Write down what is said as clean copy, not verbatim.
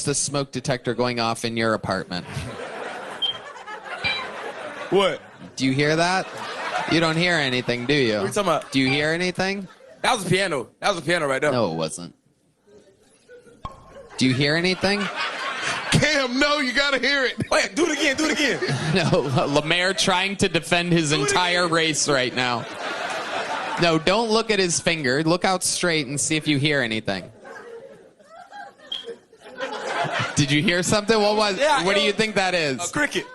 the smoke detector going off in your apartment? What? Do you hear that? You don't hear anything, do you? What are you talking about? Do you hear anything? That was a piano. That was a piano right there. No, it wasn't. Do you hear anything? Cam, no, you gotta hear it. Wait, do it again. Do it again. No, Lemaire trying to defend his entire race right now. No, don't look at his finger. Look out straight and see if you hear anything. Did you hear something? What was? Yeah, what do you think that is? A cricket.